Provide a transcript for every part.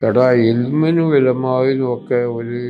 എടാ, ഇൽമിനും ഇലമാവിനും ഒക്കെ ഒരു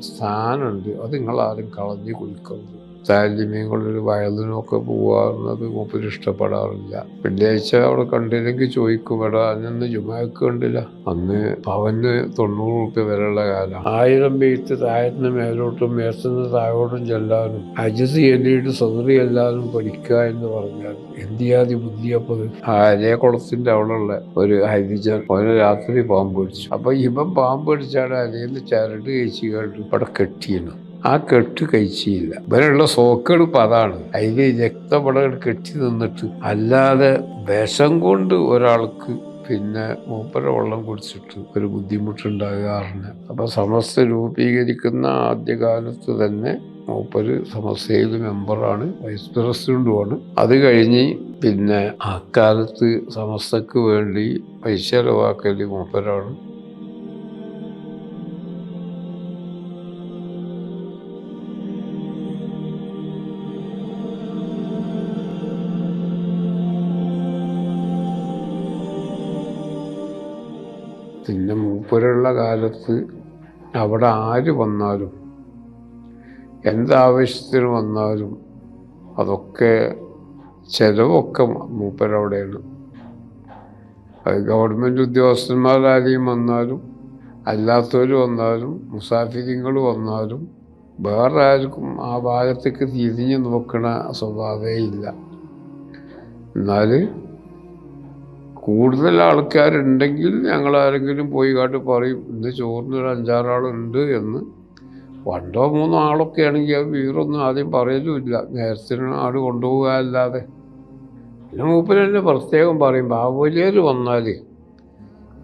സ്ഥാനമുണ്ട്. അത് നിങ്ങളാരും കളഞ്ഞു കുടിക്കരുത്. താലിമ്യങ്ങളൊരു വയലിനൊക്കെ പോവാറുന്നത് മൂപ്പര് ഇഷ്ടപ്പെടാറില്ല. വെള്ളിയാഴ്ച അവിടെ കണ്ടില്ലെങ്കിൽ ചോദിക്കും, എടാ അന്ന് ജുമാക്ക് കണ്ടില്ല. അന്ന് പവന് 90 റുപ്യ വരെയുള്ള കാലം. 1000 ബെയ്ത്ത് താഴത്തിന് മേലോട്ടും മേത്തുനിന്ന് താഴോട്ടും ചെല്ലാനും അജിസ് എല്ലിയിട്ട് സദറി എല്ലാവരും പഠിക്കുക എന്ന് പറഞ്ഞാൽ എന്തിയാതി ബുദ്ധിയപ്പത്. അരേ കുളത്തിന്റെ അവിടെയുള്ള ഒരു ഹരിജൻ അവന് രാത്രി പാമ്പ് പിടിച്ചു. അപ്പൊ ഇവൻ പാമ്പ് പിടിച്ചാണ് അരയിൽ ചരട് കഴിച്ചു കേട്ട് ഇവിടെ കെട്ടിയിരുന്നു. ആ കെട്ട് കഴിച്ചില്ല. ഇവനുള്ള സോക്കെടുപ്പ് അതാണ്. അതിൽ രക്തപട കെട്ടി നിന്നിട്ട് അല്ലാതെ വിഷം കൊണ്ട് ഒരാൾക്ക് പിന്നെ മൂപ്പര വെള്ളം കുടിച്ചിട്ട് ഒരു ബുദ്ധിമുട്ടുണ്ടാകാറുണ്ട്. അപ്പൊ സമസ്ത രൂപീകരിക്കുന്ന ആദ്യകാലത്ത് തന്നെ മൂപ്പര് സമസ്തയിൽ മെമ്പറാണ്, വൈസ് പ്രസിഡന്റുമാണ്. അത് കഴിഞ്ഞ് പിന്നെ അക്കാലത്ത് സമസ്തക്ക് വേണ്ടി പൈസ ചെലവാക്കല് മൂപ്പരാണ്. പിന്നെ മൂപ്പരുള്ള കാലത്ത് അവിടെ ആര് വന്നാലും എന്താവശ്യത്തിന് വന്നാലും അതൊക്കെ ചെലവൊക്കെ മൂപ്പരവിടെയാണ്. അത് ഗവൺമെൻറ് ഉദ്യോഗസ്ഥന്മാരാരെയും വന്നാലും അല്ലാത്തവർ വന്നാലും മുസാഫിരിങ്ങൾ വന്നാലും വേറെ ആർക്കും ആ ഭാഗത്തേക്ക് തിരിഞ്ഞു നോക്കണ സ്വഭാവമേ ഇല്ല. എന്നാൽ കൂടുതൽ ആൾക്കാരുണ്ടെങ്കിൽ ഞങ്ങളാരെങ്കിലും പോയി കാട്ട് പറയും, ഇന്ന് ചോറിനൊരു 5-6 ആളുണ്ട് എന്ന്. 2-3 ആളൊക്കെ ആണെങ്കിൽ അത് വീറൊന്നും ആദ്യം പറയലുമില്ല. നേരത്തിന് ആട് കൊണ്ടുപോകുക അല്ലാതെ. പിന്നെ മൂപ്പര് തന്നെ പ്രത്യേകം പറയും, ബാബുലിയർ വന്നാൽ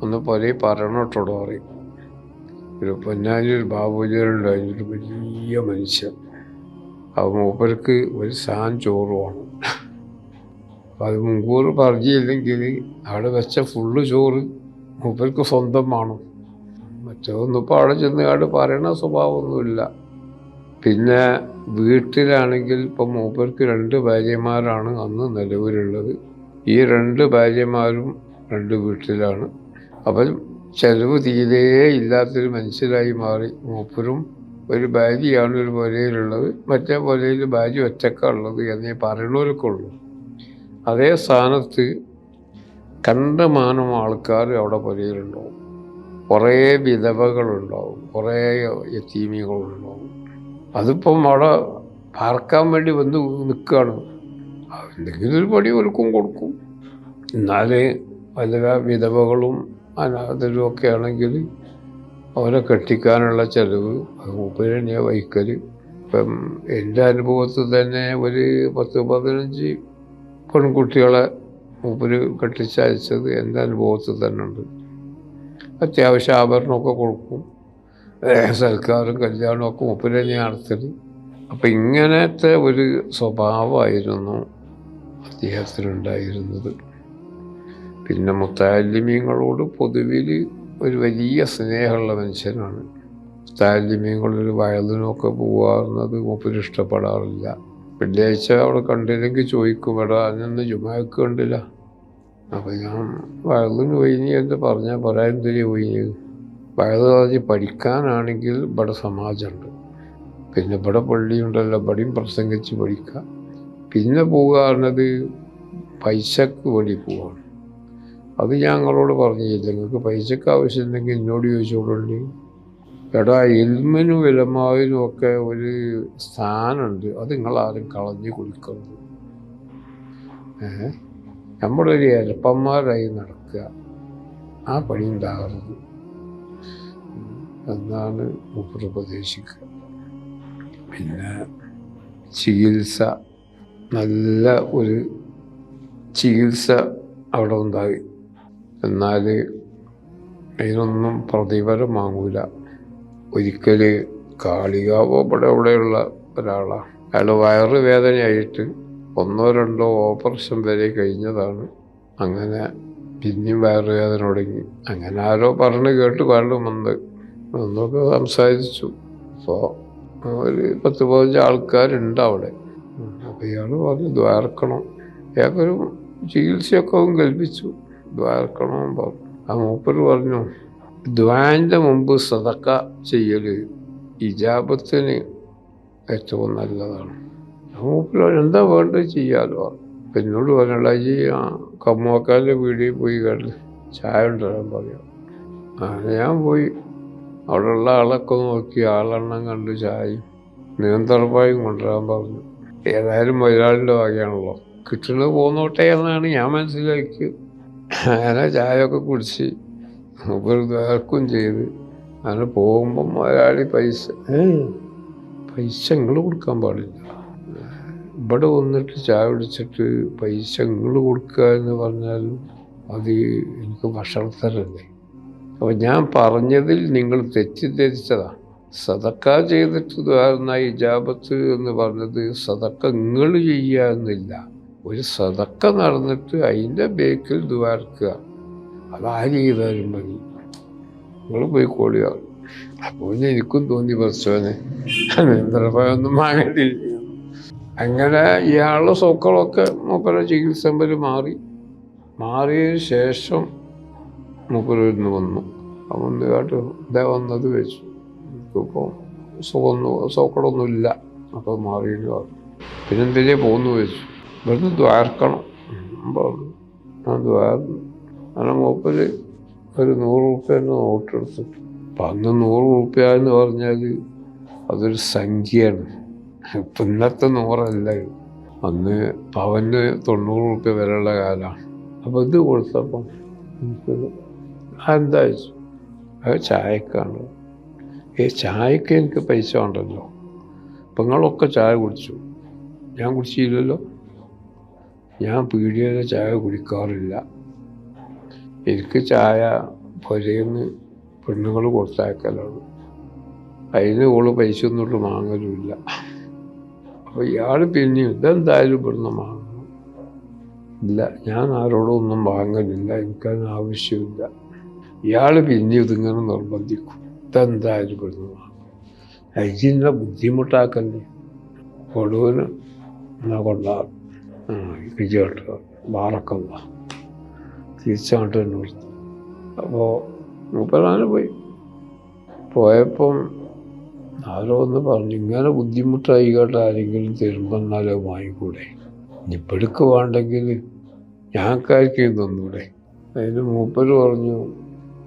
ഒന്ന് പോലെ പറയണോട്ടോട് പറയും. ഒരു പൊന്നാനി ഒരു ബാബുലിയറുണ്ടായിരുന്നു, ഒരു വലിയ മനുഷ്യൻ. അത് മൂപ്പർക്ക് ഒരു സാൻ ചോറ് വേണം. അപ്പം അത് മുൻകൂർ പറഞ്ഞില്ലെങ്കിൽ അവിടെ വെച്ച ഫുള്ള് ചോറ് മൂപ്പർക്ക് സ്വന്തം വേണം. മറ്റൊന്നും ഇപ്പോൾ അവിടെ ചെന്ന് അവിടെ പറയണ സ്വഭാവമൊന്നുമില്ല. പിന്നെ വീട്ടിലാണെങ്കിൽ ഇപ്പം മൂപ്പർക്ക് 2 ഭാര്യമാരാണ് അന്ന് നിലവിലുള്ളത്. ഈ 2 ഭാര്യമാരും 2 വീട്ടിലാണ്. അപ്പം ചെലവ് തീരെ ഇല്ലാത്തൊരു മനുഷ്യരായി മാറി. മൂപ്പരും ഒരു ഭാര്യയാണ് ഒരു പുരയിലുള്ളത്, മറ്റേ പുരയിൽ ഭാര്യ ഒറ്റക്കാണുള്ളത് എന്നേ പറയണവർക്കേ ഉള്ളൂ. അതേ സ്ഥാനത്ത് കണ്ടമാനം ആൾക്കാർ അവിടെ പുരയിലുണ്ടാവും. കുറേ വിധവകളുണ്ടാവും, കുറേ യതീമികളുണ്ടാവും. അതിപ്പം അവിടെ പാർക്കാൻ വേണ്ടി വന്ന് നിൽക്കുകയാണ്. എന്തെങ്കിലും ഒരു പടി ഒരുക്കും കൊടുക്കും. എന്നാലേ വല്ല വിധവകളും അനാഥരും ഒക്കെ ആണെങ്കിൽ അവരെ കെട്ടിക്കാനുള്ള ചെലവ് അത് മൂപ്പര് തന്നെയാണ് വഹിക്കൽ. ഇപ്പം എൻ്റെ അനുഭവത്തിൽ തന്നെ ഒരു 10-15 പെൺകുട്ടികളെ മൂപ്പര് കെട്ടിച്ചയച്ചത് എൻ്റെ അനുഭവത്തിൽ തന്നെ ഉണ്ട്. അത്യാവശ്യം ആഭരണമൊക്കെ കൊടുക്കും, സൽക്കാരും കല്യാണമൊക്കെ മൂപ്പര് തന്നെയാണ് നടത്തൽ. അപ്പം ഇങ്ങനത്തെ ഒരു സ്വഭാവമായിരുന്നു അദ്ദേഹത്തിനുണ്ടായിരുന്നത്. പിന്നെ മുത്തഅല്ലിമീങ്ങളോട് പൊതുവിൽ ഒരു വലിയ സ്നേഹമുള്ള മനുഷ്യനാണ്. മുത്തഅല്ലിമീങ്ങളൊരു വയലിനൊക്കെ പോവാറുന്നത് മൂപ്പര് ഇഷ്ടപ്പെടാറില്ല. വെള്ളിയാഴ്ച അവിടെ കണ്ടില്ലെങ്കിൽ ചോദിക്കും, എടാ അന്ന് ജുമാക്ക് കണ്ടില്ല. അപ്പം ഞാൻ വയലിന് പോയിനി എന്ന് പറഞ്ഞാൽ പറയാൻ എന്തിനു പോയിനി. വയല് പറഞ്ഞ് പഠിക്കാനാണെങ്കിൽ ഇവിടെ സമാജമുണ്ട്, പിന്നെ ഇവിടെ പള്ളിയുണ്ടല്ലോ, ഇവിടെയും പ്രസംഗിച്ച് പഠിക്കുക. പിന്നെ പോകാറുള്ളത് പൈസക്ക് വേണ്ടി പോവാണ്. അത് ഞങ്ങളോട് പറഞ്ഞില്ല, നിങ്ങൾക്ക് പൈസക്ക് ആവശ്യമുണ്ടെങ്കിൽ എന്നോട് ചോദിച്ചോളുണ്ട്. എടാ, ഇൽമിനും ഇലമാവിനും ഒക്കെ ഒരു സ്ഥാനമുണ്ട്. അത് നിങ്ങളാരും കളഞ്ഞു കുടിക്കരുത്. നമ്മളൊരു എരപ്പന്മാരായി നടക്കുക, ആ പണി ഉണ്ടാകരുത് എന്നാണ് മൂപ്പര് ഉപദേശിക്കുക. പിന്നെ ചികിത്സ, നല്ല ഒരു ചികിത്സ അവിടെ ഉണ്ടായി. എന്നാൽ അതിനൊന്നും പ്രതിഫലം വാങ്ങൂല. ഒരിക്കൽ കാളികാവോ ഇവിടെയുള്ള ഒരാളാണ്. അയാൾ വയറുവേദനയായിട്ട് 1-2 ഓപ്പറേഷൻ വരെ കഴിഞ്ഞതാണ്. അങ്ങനെ പിന്നെയും വയറുവേദന തുടങ്ങി. അങ്ങനെ ആരോ പറഞ്ഞ് കേട്ട് വന്ന് ഒന്നൊക്കെ സംസാരിച്ചു. അപ്പോൾ ഒരു 10-15 ആൾക്കാരുണ്ട് അവിടെ. അപ്പോൾ ഇയാൾ പറഞ്ഞു ദ്വാരക്കണം. ഇയാൾക്കൊരു ചികിത്സയൊക്കെ കൽപ്പിച്ചു, ദ്വാരക്കണം പറഞ്ഞു. ആ മൂപ്പര് പറഞ്ഞു, ദുആന്റെ മുമ്പ് സദക്ക ചെയ്യൽ ഇജാബത്തിന് ഏറ്റവും നല്ലതാണ്. മൂപ്പര് എന്താ വേണ്ടത് ചെയ്യാലോ. എന്നോട് പറഞ്ഞുള്ള ഈ കമ്മോക്കാലിൻ്റെ വീടിൽ പോയി കണ്ട് ചായ കൊണ്ടുവരാൻ പറയാം. അങ്ങനെ ഞാൻ പോയി അവിടെയുള്ള ആളൊക്കെ നോക്കി ആളെണ്ണം കണ്ട് ചായയും നീന്തർപ്പായും കൊണ്ടുവരാൻ പറഞ്ഞു. ഏതായാലും മുതലാളിൻ്റെ വകയാണല്ലോ, കിട്ടുന്നത് പോന്നോട്ടെ എന്നാണ് ഞാൻ മനസ്സിലാക്കി. അങ്ങനെ ചായയൊക്കെ കുടിച്ച് മൂപ്പര് വേർക്കും ചെയ്ത് അങ്ങനെ പോകുമ്പം മുതലാളി പൈസ നിങ്ങൾ കൊടുക്കാൻ പാടില്ല, ഇവിടെ വന്നിട്ട് ചായ കുടിച്ചിട്ട് പൈസ നിങ്ങൾ കൊടുക്കുക എന്ന് പറഞ്ഞാൽ അത് എനിക്ക് ഭക്ഷണത്തരല്ലേ. അപ്പോൾ ഞാൻ പറഞ്ഞതിൽ നിങ്ങൾ തെറ്റിദ്ധരിച്ചതാണ്. സദക്ക ചെയ്തിട്ട് ദ്വാരുന്ന ഇജാബത്ത് എന്ന് പറഞ്ഞത് സദക്ക നിങ്ങൾ ചെയ്യുക എന്നില്ല. ഒരു സദക്ക നടന്നിട്ട് അതിൻ്റെ ബേക്കിൽ ദ്വാർക്കുക, അതാര് ചെയ്താലും മതി, നിങ്ങൾ പോയി കോളിയ. അപ്പോൾ എനിക്കും തോന്നി പറിച്ചവനെ നീന്തലൊന്നും വാങ്ങേണ്ടില്ല. അങ്ങനെ ഇയാളുടെ സോക്കളൊക്കെ മൂപ്പരുടെ ചികിത്സമ്പൽ മാറിയതിന് ശേഷം മൂപ്പരിന്ന് വന്നു. വന്ന് കേട്ട് ഇതേ വന്നത് വെച്ചു, എനിക്കിപ്പോൾ സോക്കളൊന്നുമില്ല, അപ്പോൾ മാറിയെന്ന് പറഞ്ഞു. പിന്നെന്തിനേ പോന്നു വെച്ചു, ഇവിടുന്ന് ദ്വാർക്കണം പറഞ്ഞു. ഞാൻ ദ്വാർന്നു. അങ്ങനെ മൂപ്പര് ഒരു 100 രൂപേൻ്റെ നോട്ടെടുത്തു. അപ്പം അന്ന് 100 രൂപ എന്ന് പറഞ്ഞാൽ അതൊരു സംഖ്യയാണ്. ഇപ്പം ഇന്നത്തെ 100 അന്ന് പവന് 90 രൂപ വരെയുള്ള കാലമാണ്. അപ്പോൾ ഇത് കൊടുത്തപ്പം എനിക്ക് എന്താ വെച്ചു, അത് ചായക്കാണ്. ചായക്ക് എനിക്ക് പൈസ ഉണ്ടല്ലോ, അപ്പം നിങ്ങളൊക്കെ ചായ കുടിച്ചു, ഞാൻ കുടിച്ചില്ലല്ലോ. ഞാൻ പീടികയിലെ ചായ കുടിക്കാറില്ല. എനിക്ക് ചായ പുരയിന്ന് പെണ്ണുങ്ങൾ കൊടുത്തയക്കലാണ്, അതിന് ഓള് പൈസ ഒന്നിട്ട് വാങ്ങലുമില്ല. അപ്പോൾ ഇയാൾ പിന്നെയും ഇതെന്തായാലും ഇവിടുന്ന് വാങ്ങണം, ഇല്ല ഞാൻ ആരോടും ഒന്നും വാങ്ങലില്ല, എനിക്കതിന് ആവശ്യമില്ല. ഇയാൾ പിന്നെ ഇതിങ്ങനെ നിർബന്ധിക്കും, ഇതെന്തായാലും ഇവിടുന്ന് വാങ്ങണം, അതിൻ്റെ ബുദ്ധിമുട്ടാക്കല്ലേ. ഒടുവിന് എന്നാ കൊണ്ടാകും കേട്ടോ വാറക്കല്ല തിരിച്ചങ്ങോട്ട് തന്നെ കൊടുത്തു. അപ്പോൾ മൂപ്പരാണ് പോയപ്പം ആരോ ഒന്ന് പറഞ്ഞു, ഇങ്ങനെ ബുദ്ധിമുട്ടായി കേട്ടോ ആരെങ്കിലും തരുമ്പെന്നാലോ വാങ്ങിക്കൂടെ, ഇനിയിപ്പെടുക്ക് വേണ്ടെങ്കിൽ ഞങ്ങൾക്കായിരിക്കും തന്നൂടെ. അതിന് മൂപ്പര് പറഞ്ഞു,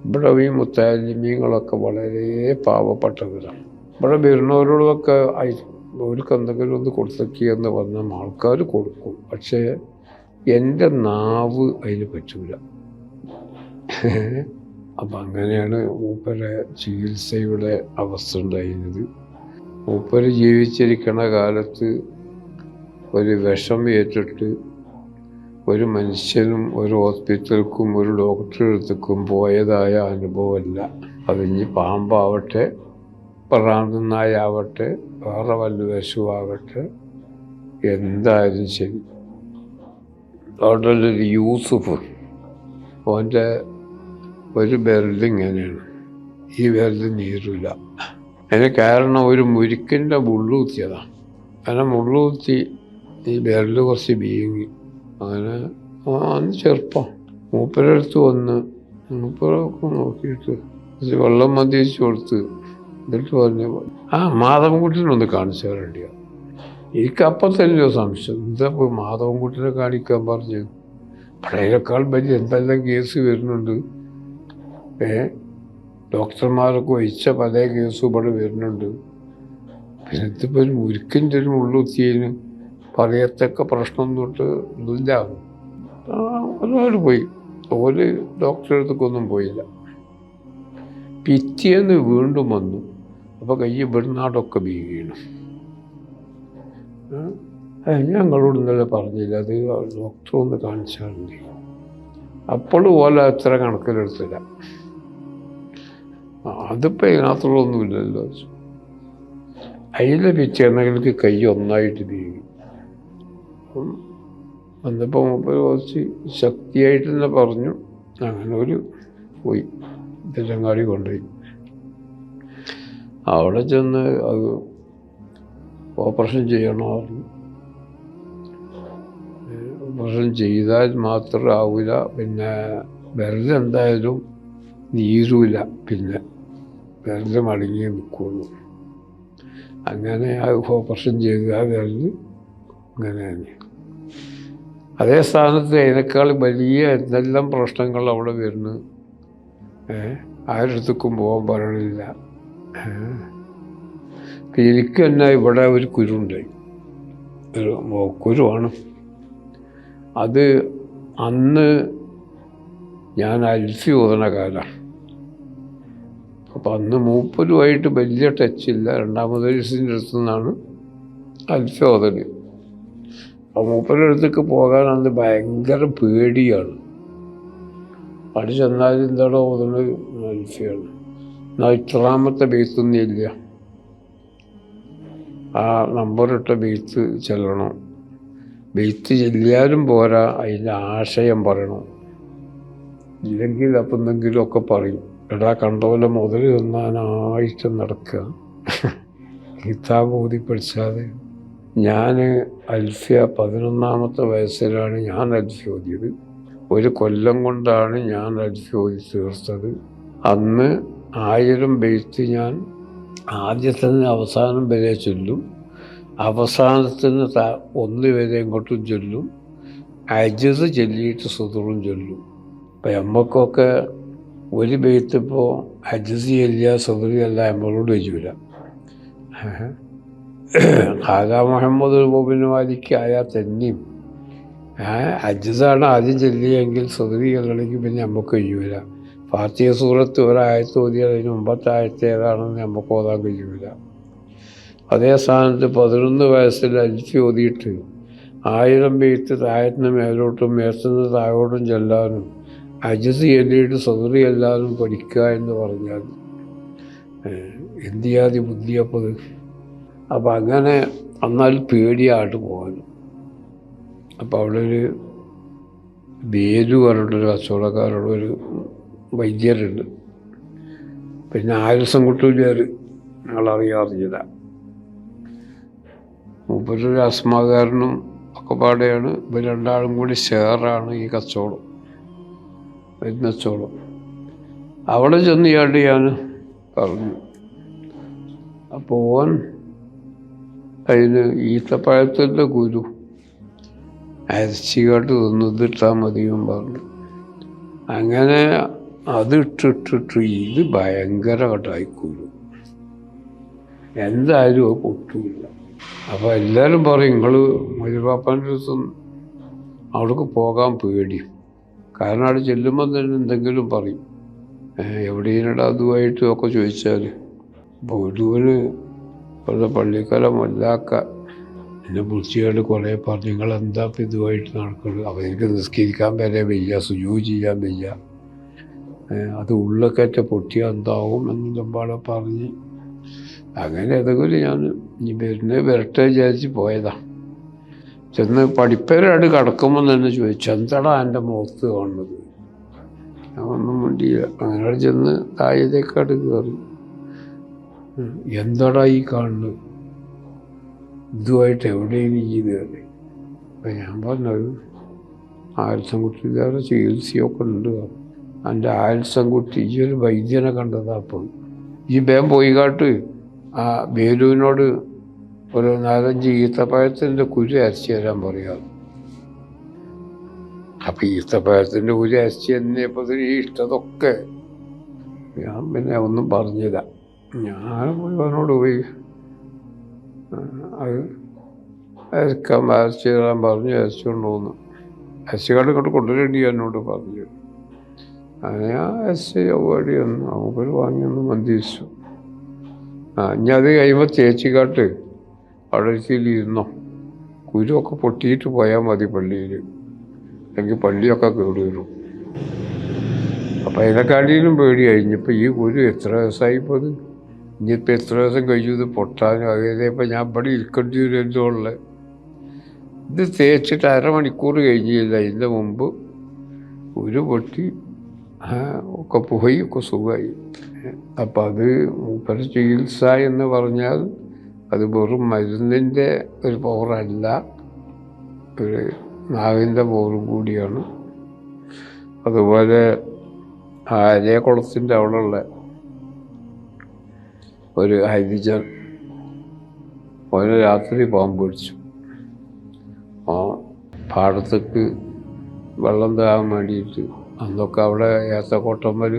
ഇവിടെ ഈ മുത്താലിമീങ്ങളൊക്കെ വളരെ പാവപ്പെട്ടവരാണ്, ഇവിടെ വരുന്നവരോടൊക്കെ അവർക്ക് എന്തെങ്കിലും ഒന്ന് കൊടുത്തേക്കെന്ന് പറഞ്ഞാൽ ആൾക്കാർ കൊടുക്കും, പക്ഷേ എൻ്റെ നാവ് അതിന് പറ്റൂല. അപ്പം അങ്ങനെയാണ് മൂപ്പരെ ചികിത്സയുടെ അവസ്ഥ ഉണ്ടായിരുന്നത്. മൂപ്പര് ജീവിച്ചിരിക്കണ കാലത്ത് ഒരു വിഷം ഏറ്റിട്ട് ഒരു മനുഷ്യനും ഒരു ഹോസ്പിറ്റലിലും ഒരു ഡോക്ടറെ അടുത്തേക്കും പോയതായ അനുഭവമല്ല. അതിഞ്ഞ് പാമ്പാവട്ടെ, പ്രാന്തനായാവട്ടെ, വേറെ വല്ല വിഷമാകട്ടെ, എന്തായാലും ശരി. അവിടെ ഒരു യൂസുഫ്, അവൻ്റെ ഒരു വിരൽ ഇങ്ങനെയാണ്, ഈ വിരൽ നീരില്ല. അതിന് കാരണം ഒരു മുരിക്കിൻ്റെ മുള്ളുകുത്തിയതാണ്. അങ്ങനെ മുള്ളുകുത്തി ഈ വിരൽ കുറച്ച് വീങ്ങി. അങ്ങനെ അന്ന് ചെറുപ്പം മൂപ്പരടുത്ത് വന്ന് മൂപ്പരൊക്കെ നോക്കിയിട്ട് വെള്ളം മതിച്ച് കൊടുത്ത് എന്നിട്ട് പറഞ്ഞു, മാധവൻകുട്ടിനൊന്ന് കാണിച്ചു തരേണ്ടിയാണ്. എനിക്കപ്പം തന്നെ സംശയം, എന്താ പോയി മാധവൻകുട്ടിനെ കാണിക്കാൻ പറഞ്ഞു, പഴയക്കാൾ വലിയ എന്തെല്ലാം കേസ് വരുന്നുണ്ട്, ഡോക്ടർമാരൊക്കെ വഹിച്ച പല കേസും ഇവിടെ വരുന്നുണ്ട്, പിന്നെ ഇതിപ്പോൾ ഒരു മുരുക്കിൻ്റെ ഒരു മുള്ളുത്തിയതിന് പറയത്തക്ക പ്രശ്നം തൊട്ട് ഇതില്ല. ഒരുപാട് പോയി, ഓര് ഡോക്ടറെ അടുത്തേക്കൊന്നും പോയില്ല. പിറ്റേന്ന് വീണ്ടും വന്നു. അപ്പോൾ കൈ ഇവിടുന്നാടൊക്കെ വീണു. ഞങ്ങളോട് ഇന്നലെ പറഞ്ഞില്ല, അത് ഡോക്ടറെ ഒന്ന് കാണിച്ചാൽ അപ്പോഴും ഓല എത്ര കണക്കിലെടുത്തില്ല. അതിപ്പോൾ ഇതിനകത്തുള്ളൊന്നുമില്ലല്ലോ. അതിലെ പിറ്റേന്നെങ്കിൽ കൈ ഒന്നായിട്ട് വീങ്ങി. വന്നപ്പോൾ മൂപ്പര് കുറച്ച് ശക്തിയായിട്ട് തന്നെ പറഞ്ഞു. അങ്ങനെ ഒരു പോയി തിരങ്ങാടി കൊണ്ടുപോയി. അവിടെ ചെന്ന് അത് ഓപ്പറേഷൻ ചെയ്യണമായിരുന്നു. ഓപ്പറേഷൻ ചെയ്താൽ മാത്രം ആവില്ല, പിന്നെ വിരലെന്തായാലും നീരൂല, പിന്നെ വിരൽ മടങ്ങിയേ നിൽക്കുള്ളൂ. അങ്ങനെ ആ ഓപ്പറേഷൻ ചെയ്ത് ആ വിരൽ അങ്ങനെയാണ്. അതേ സ്ഥാനത്ത് അതിനേക്കാൾ വലിയ എന്തെല്ലാം പ്രശ്നങ്ങൾ അവിടെ വരുന്നു. ആരടുത്തേക്കും പോകാൻ പറയണില്ല. എനിക്ക് തന്നെ ഇവിടെ ഒരു കുരുണ്ടായി, ഒരു കുരുവാണ്. അത് അന്ന് ഞാൻ അൽഫി ഓതണ കാലമാണ്. അപ്പം അന്ന് മൂപ്പരുമായിട്ട് വലിയ ടച്ചില്ല. രണ്ടാമത് വയസ്സിൻ്റെ അടുത്തു നിന്നാണ് അൽഫി ഓതൽ. അപ്പം മൂപ്പരുടെ അടുത്തേക്ക് പോകാൻ അന്ന് ഭയങ്കര പേടിയാണ്. അവിടെ ചെന്നാൽ എന്താണോ ഓതുന്നത് അൽഫിയാണ്. എന്നാൽ ഇത്രാമത്തെ ബെയ്ത്തൊന്നും ഇല്ല, ആ നമ്പറിട്ട ബെയ്ത്ത് ചെല്ലണം. ബെയ്ത്ത് ചെല്ലിയാലും പോരാ, അതിൻ്റെ ആശയം പറയണം. ഇല്ലെങ്കിൽ അപ്പം എന്തെങ്കിലുമൊക്കെ പറയും. എടാ കണ്ടോലെ മുതൽ തിന്നാനായിട്ട് നടക്കുക, കിതാബ് ഓതി പഠിച്ചാതെ. ഞാൻ അൽഫിയ 11ാമത്തെ വയസ്സിലാണ് ഞാൻ അൽഫി ഓതിയത്. ഒരു കൊല്ലം കൊണ്ടാണ് ഞാൻ അൽഫി ഓതി തീർത്തത്. അന്ന് 1000 ബെയ്ത്ത് ഞാൻ ആദ്യത്തിന് അവസാനം വരെ ചൊല്ലും, അവസാനത്തിന് 1 വരെ ഇങ്ങോട്ടും ചൊല്ലും, അജ്സ് ചൊല്ലിയിട്ട് സുദൂറും ചൊല്ലും. അപ്പം നമ്മൾക്കൊക്കെ ഒരു ബെയ്ത്ത് ഇപ്പോൾ അജ്സ് ചൊല്ലിയ സുദൂറി അല്ല നമ്മളോട് ചോദിച്ചില്ല. ഖാജ മുഹമ്മദ് ബോബിന് വാലിക്ക് ആയാൽ തന്നെയും അജ്സാണ് ആദ്യം ചൊല്ലിയെങ്കിൽ സുദൂറി ചൊല്ലണമെങ്കിൽ പിന്നെ നമുക്ക് കഴിയൂല. ഫാത്തിഹ സൂറത്ത് ഒരായത്ത് ഓതിയാൽ അതിന് മുമ്പത്തെ ആയത്ത് ഏതാണെന്ന് നമുക്ക് ഓതാൻ കഴിയൂല. അതേ സ്ഥാനത്ത് 11 വയസ്സിൽ അൽഫി ഓതിയിട്ട് 1000 ബെയ്ത്ത് താഴത്തിന് മേലോട്ടും മേത്തുനിന്ന് താഴോട്ടും ചെല്ലാനും അജ്സ് ചൊല്ലിയിട്ട് സുദൂറി ചെല്ലാനും പഠിക്കുക എന്ന് പറഞ്ഞാൽ എന്ത് ചെയ്യാതി ബുദ്ധിയപ്പത്. അപ്പം അങ്ങനെ എന്നാൽ പേടിയായിട്ട് പോകാനും. അപ്പം അവിടെ ഒരു ബേരു പറഞ്ഞിട്ടൊരു കച്ചവടക്കാരുള്ളൊരു വൈദ്യരുണ്ട്. പിന്നെ ആയുസം കുട്ടൂലിയാർ ഞങ്ങളറിയാറില്ല. മൂപ്പരൊരു അസ്മാകാരനും ഒക്കെ പാടെയാണ്. ഇവർ രണ്ടാളും കൂടി ഷെയറാണ് ഈ കച്ചവടം, മരുന്ന് കച്ചവടം. അവിടെ ചെന്ന് ഇയാണ്ട് ഞാൻ പറഞ്ഞു. അപ്പോൾ ഓൻ അതിന് ഈത്തപ്പഴത്തിൻ്റെ കുരു അരച്ചിക്കാട്ട് തിന്നിട്ടാൽ മതിയും പറഞ്ഞു. അങ്ങനെ അതിട്ടിട്ടിട്ട് ഇത് ഭയങ്കര കട്ടായിക്കൂലും, എന്തായാലും അത് പൊട്ടൂല. അപ്പോൾ എല്ലാവരും പറയും നിങ്ങൾ മൊയ്‌ലുപ്പാപ്പാൻ്റെ അടുത്തും അവിടേക്ക് പോകാൻ പേടിയും. കാരണം അവിടെ ചെല്ലുമ്പോൾ തന്നെ എന്തെങ്കിലും പറയും. എവിടെയാണ് അതുമായിട്ടും ഒക്കെ ചോദിച്ചാൽ. അപ്പോൾ ഒരുവന് ഇവിടെ പള്ളിക്കല മൊല്ലാക്ക എന്നെ വിളിച്ചുകൊണ്ട് കുറേ പറഞ്ഞു, നിങ്ങളെന്താ ഇപ്പം ഇതുമായിട്ട് നടക്കുന്നത്? അപ്പോൾ എനിക്ക് നിസ്കരിക്കാൻ വരെ വയ്യ, സുജൂദ് ചെയ്യാൻ വയ്യ, അത് ഉള്ളൊക്കെ പൊട്ടിയാൽ എന്താവും എന്നെല്ലാം പാടെ പറഞ്ഞ്. അങ്ങനെ ഏതെങ്കിലും ഞാൻ ഇനി വരട്ടെ വിചാരിച്ച് പോയതാ. ചെന്ന് പഠിപ്പേരായിട്ട് കിടക്കുമ്പോൾ തന്നെ ചോദിച്ചു, എന്താടാ എൻ്റെ മുഖത്ത് കാണുന്നത്? ഞാൻ ഒന്നും വേണ്ടിയില്ല. അങ്ങനെ ചെന്ന് താഴത്തേക്കാട് കയറി, എന്താടാ ഈ കാണുന്നത്? ഇതുമായിട്ട് എവിടെയും ചെയ്ത്. അപ്പം ഞാൻ പറഞ്ഞത് ആൽസംകുട്ടിയിലേറെ ചികിത്സയൊക്കെ ഉണ്ട്. എൻ്റെ ആൽസംകുട്ടി ഈ ഒരു വൈദ്യനെ കണ്ടതാ. അപ്പം ഈ വേഗം പോയിക്കാട്ട് ആ ബേലുവിനോട് ഒരു 4-5 ഈത്തപ്പഴത്തിൻ്റെ കുരു അരച്ച് തരാൻ പറയാം. അപ്പം ഈത്തപ്പഴത്തിൻ്റെ കുരു അരച്ച് തന്നെയപ്പോൾ ഈ ഇഷ്ടതൊക്കെ ഞാൻ പിന്നെ ഒന്നും പറഞ്ഞില്ല. ഞാൻ പോയി അവനോട് പോയി അത് അരച്ച് തരാൻ പറഞ്ഞു. അരച്ചുകൊണ്ട് പോന്നു. അരച്ചുകാട് ഇങ്ങോട്ട് കൊണ്ടുവരേണ്ടി എന്നോട് പറഞ്ഞു. അങ്ങനെ ആ അരച്ച് ചൊവ്വാടി വന്നു. നമുക്കൊരു വാങ്ങി ഒന്ന് മന്ദിച്ചു. ഇനി അത് കഴിയുമ്പോൾ ചേച്ചിക്കാട്ട് അവിടെ ഇരുന്നോ, കുരുവൊക്കെ പൊട്ടിയിട്ട് പോയാൽ മതി പള്ളിയിൽ, അല്ലെങ്കിൽ പള്ളിയൊക്കെ കേടുവരും. അപ്പം അതിനെക്കാട്ടിലും പേടി കഴിഞ്ഞപ്പോൾ ഈ കുരു എത്ര ദിവസമായിപ്പോൾ അത്, ഇനിയിപ്പോൾ എത്ര ദിവസം കഴിഞ്ഞു ഇത് പൊട്ടാനും. അതായത് ഇപ്പം ഞാൻ ഇവിടെ ഇരിക്കേണ്ടി വരും. എന്തോ ഉള്ളത് ഇത് തേച്ചിട്ട് 1/2 മണിക്കൂർ കഴിഞ്ഞില്ല, ഇതിൻ്റെ മുമ്പ് കുരു പൊട്ടി ഒക്കെ പോയി, ഒക്കെ സുഖമായി. അപ്പം അത് മൂപ്പര ചികിത്സ എന്ന് പറഞ്ഞാൽ അത് വെറും മരുന്നിൻ്റെ ഒരു പവറല്ല, ഒരു നാവിൻ്റെ പവറും കൂടിയാണ്. അതുപോലെ ആ അരേ കുളത്തിൻ്റെ അവിടെയുള്ള ഒരു ഹരിജൻ ഓന് രാത്രി പാമ്പ് പിടിച്ചു. ആ പാടത്തേക്ക് വെള്ളം തേകാൻ വേണ്ടിയിട്ട് അന്നൊക്കെ അവിടെ ഏത്തക്കോട്ടമ്മൽ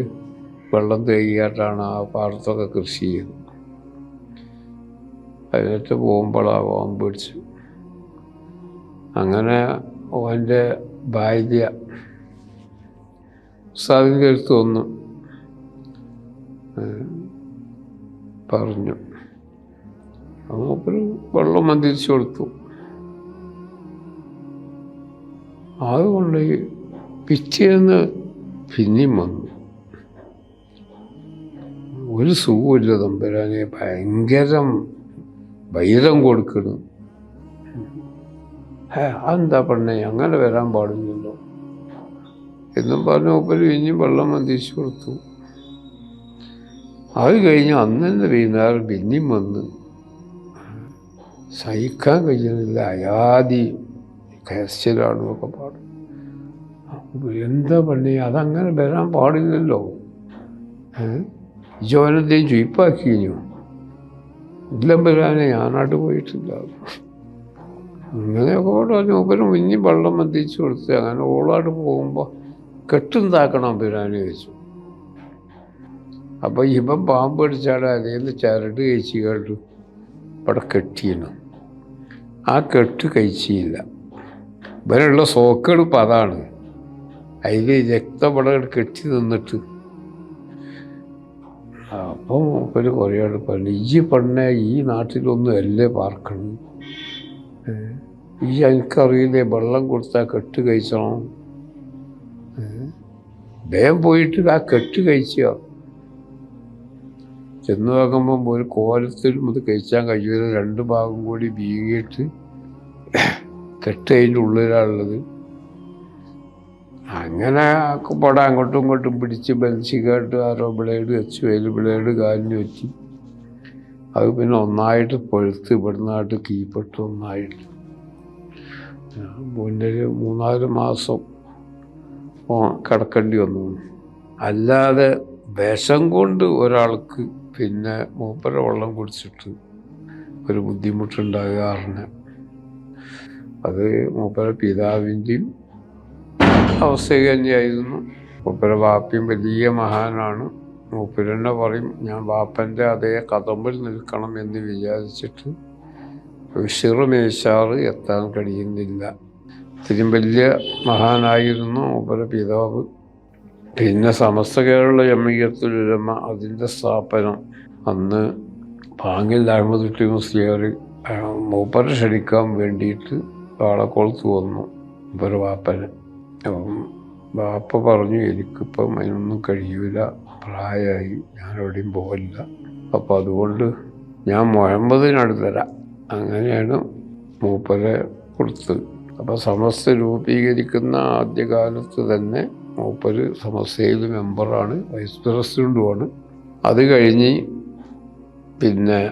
വെള്ളം തേകിയായിട്ടാണ് ആ പാടത്തൊക്കെ കൃഷി ചെയ്യുന്നത്. അതിനകത്ത് പോകുമ്പോഴാണ് പാമ്പ് പിടിച്ചു. അങ്ങനെ ഓൻ്റെ ഭാര്യ ഉസ്താദിൻ്റെ അടുത്ത് വന്നു പറഞ്ഞു. മൂപ്പര് വെള്ളം മന്ത്രിച്ചു കൊടുത്തു. അതുകൊണ്ട് പിറ്റേന്ന് പിന്നെയും വന്നു. ഒരു സുഖമില്ല തമ്പുരാനെ, ഭയങ്കരം വൈരം കൊടുക്കണം. അതെന്താ പെണ്ണേ അങ്ങനെ വരാൻ പാടില്ലല്ലോ എന്നും പറഞ്ഞ് മൂപ്പര് ഇനിയും വെള്ളം മന്ത്രിച്ചു കൊടുത്തു. അത് കഴിഞ്ഞ് അന്ന് തന്നെ വൈകുന്നേരം പിന്നെയും വന്ന് സഹിക്കാൻ കഴിയുന്നില്ല, അയാതി കരച്ചിലാണെന്നൊക്കെ പാടും. എന്താ പണി, അതങ്ങനെ വരാൻ പാടില്ലല്ലോ. ജോനെന്തെയും ചുയിപ്പാക്കിയോ? ഇല്ലം വരാനെ ഞാനായിട്ട് പോയിട്ടില്ല. അങ്ങനെയൊക്കെ പറഞ്ഞു. മൂപ്പര് ഇനിയും വെള്ളം മന്ത്രിച്ചു കൊടുത്ത് അങ്ങനെ ഓളായിട്ട് പോകുമ്പോൾ കെട്ടുണ്ടാക്കണം വരാനെ വെച്ചു. അപ്പം ഇവൻ പാമ്പ് അടിച്ചാൽ അതേന്ന് ചരട് കഴിച്ച് കേട്ടു ഇവിടെ കെട്ടിയിരുന്നു. ആ കെട്ട് കഴിച്ചില്ല. ഇവനുള്ള സോക്കെടുപ്പ് അതാണ്. അതിൽ രക്തം ഇവിടെ കെട്ടി നിന്നിട്ട് അപ്പം മൂപ്പര് കുറേ ആൾ പറഞ്ഞു, ഈ പെണ്ണെ ഈ നാട്ടിലൊന്നും അല്ലേ പാർക്കണം, ഈ എനിക്കറിയില്ലേ വെള്ളം കൊടുത്താൽ കെട്ട് കഴിച്ചണം, വേഗം പോയിട്ട് ആ കെട്ട് കഴിക്കുക. ചെന്ന് നോക്കുമ്പം ഒരു കോലത്തിലും അത് കഴിച്ചാൻ കഴിയില്ല. രണ്ട് ഭാഗം കൂടി വീങ്ങിയിട്ട് കെട്ട് അതിൻ്റെ ഉള്ളിലാണുള്ളത്. അങ്ങനെ പടം അങ്ങോട്ടും ഇങ്ങോട്ടും പിടിച്ച് വലിച്ച് കേട്ട് ആരോ ബ്ലേഡ് വെച്ച് അതിൽ ബ്ലേഡ് കാലിന് വെച്ച് അത് പിന്നെ ഒന്നായിട്ട് പഴുത്ത് ഇവിടുന്നായിട്ട് കീപ്പെട്ട് ഒന്നായിട്ട് മുന്നേ 3-4 മാസം കിടക്കേണ്ടി വന്നു. അല്ലാതെ വിഷം കൊണ്ട് ഒരാൾക്ക് പിന്നെ മൂപ്പര വെള്ളം കുടിച്ചിട്ട് ഒരു ബുദ്ധിമുട്ടുണ്ടാകാറുണ്ട്. അത് മൂപ്പര പിതാവിൻ്റെയും അവസ്ഥ തന്നെയായിരുന്നു. മൂപ്പര വാപ്പയും വലിയ മഹാനാണ്. മൂപ്പരെന്നെ പറയും, ഞാൻ വാപ്പൻ്റെ അതേ കതമ്പിൽ നിൽക്കണം എന്ന് വിചാരിച്ചിട്ട് വിശിറുമേശാറ് എത്താൻ കഴിയുന്നില്ല. ഇത്തിരി വലിയ മഹാനായിരുന്നു മൂപ്പര പിതാവ്. പിന്നെ സമസ്ത കേരള ജമിയത്തുൽ ഉലമ അതിൻ്റെ സ്ഥാപനം അന്ന് പാങ്ങിൽ അഹമ്മദ് കുട്ടി മുസ്ലിയാർ മൂപ്പരെ ക്ഷണിക്കാൻ വേണ്ടിയിട്ട് വാളക്കുളത്ത് വന്നു മൂപ്പര വാപ്പന്. വാപ്പ പറഞ്ഞു, എനിക്കിപ്പം അതിനൊന്നും കഴിയൂല, പ്രായമായി, ഞാനെവിടെയും പോകില്ല, അപ്പം അതുകൊണ്ട് ഞാൻ മുഹമ്മദിനടുത്ത് തരാം. അങ്ങനെയാണ് മൂപ്പരെ കൊടുത്തത്. അപ്പം സമസ്ത രൂപീകരിക്കുന്ന ആദ്യകാലത്ത് തന്നെ മൂപ്പര് സമസ്തയിൽ മെമ്പറാണ്, വൈസ് പ്രസിഡൻറ്റുമാണ്. അത് കഴിഞ്ഞ് പിന്നെ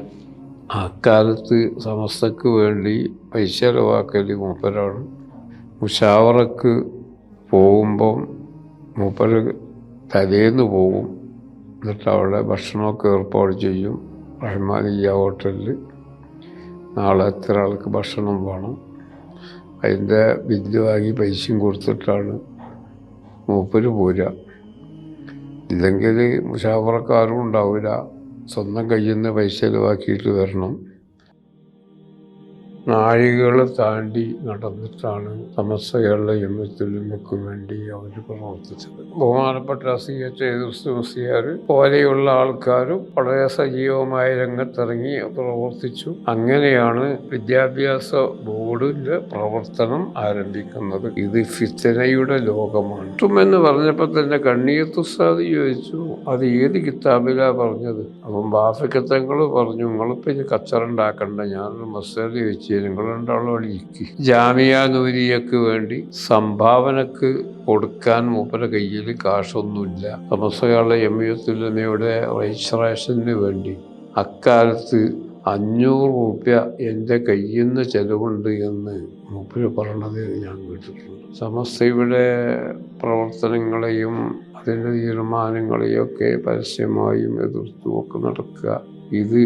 അക്കാലത്ത് സമസ്തക്ക് വേണ്ടി പൈസ ചെലവാക്കൽ മൂപ്പരാണ്. മുഷാവറക്ക് പോകുമ്പം മൂപ്പര് തലേന്ന് പോകും. എന്നിട്ട് അവിടെ ഭക്ഷണമൊക്കെ ഏർപ്പാട് ചെയ്യും. റഹ്മാനിയ ഹോട്ടലിൽ നാളെ എത്ര ആൾക്ക് ഭക്ഷണം വേണം, അതിൻ്റെ ബില്ല് വാങ്ങി പൈസയും കൊടുത്തിട്ടാണ് മൂപ്പര് പോരുക. ഇല്ലെങ്കിൽ മുഷാവറക്കാരും ഉണ്ടാവില്ല, സ്വന്തം കയ്യിൽ നിന്ന് പൈസ ചിലവാക്കിയിട്ട് വരണം. നാഴികൾ താണ്ടി നടന്നിട്ടാണ് സമസ്ത കേരള ജമിയത്തുൽ ഉലമയ്ക്ക് വേണ്ടി അവർ പ്രവർത്തിച്ചത്. ബഹുമാനപ്പെട്ട മുസ്ലിയാർ പോലെയുള്ള ആൾക്കാരും വളരെ സജീവമായ രംഗത്തിറങ്ങി പ്രവർത്തിച്ചു. അങ്ങനെയാണ് വിദ്യാഭ്യാസ ബോർഡിൻ്റെ പ്രവർത്തനം ആരംഭിക്കുന്നത്. ഇത് ഫിത്നയുടെ ലോകമാണ്. എന്ന് പറഞ്ഞപ്പോൾ തന്നെ കണ്ണിയത്ത് ഉസ്താദ് ചോദിച്ചു, അത് ഏത് കിതാബിലാണ് പറഞ്ഞത്? അപ്പം ബാഫിക്കത്തങ്ങൾ പറഞ്ഞു, നിങ്ങളിപ്പോൾ ഇത് കച്ചറുണ്ടാക്കണ്ട, ഞാനൊരു മസ്ജിദ് വെച്ച് നിങ്ങൾ രണ്ടാളും അവിടെ ഇരിക്കും. ജാമിയ നൂരിയക്ക് വേണ്ടി സംഭാവനക്ക് കൊടുക്കാൻ മൂപ്പരുടെ കയ്യിൽ കാശൊന്നുമില്ല. സമസ്ത കേരള ജമിയത്തുൽ ഉലമയുടെ രജിസ്ട്രേഷന് വേണ്ടി അക്കാലത്ത് 500 രൂപ എൻ്റെ കയ്യിൽ നിന്ന് ചെലവുണ്ട് എന്ന് മൂപ്പര് പറയണത് ഞാൻ കേട്ടിട്ടുണ്ട്. സമസ്തയുടെ പ്രവർത്തനങ്ങളെയും അതിൻ്റെ തീരുമാനങ്ങളെയും ഒക്കെ പരസ്യമായും എതിർത്തുമൊക്കെ നടക്കുക, ഇത്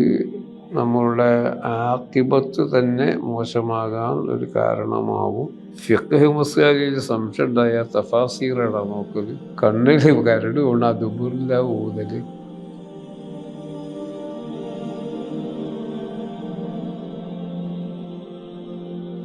നമ്മളുടെ ആക്കിബത്ത് തന്നെ മോശമാകാൻ ഒരു കാരണമാവും. ഫിഖ് മസ്അലയിൽ സംശയം ഉണ്ടായ തഫാസീർ ഇടാൻ നോക്കല്, കണ്ണിൽ കരട് കൊണ്ട് അതുബുറില്ല ഊതല്,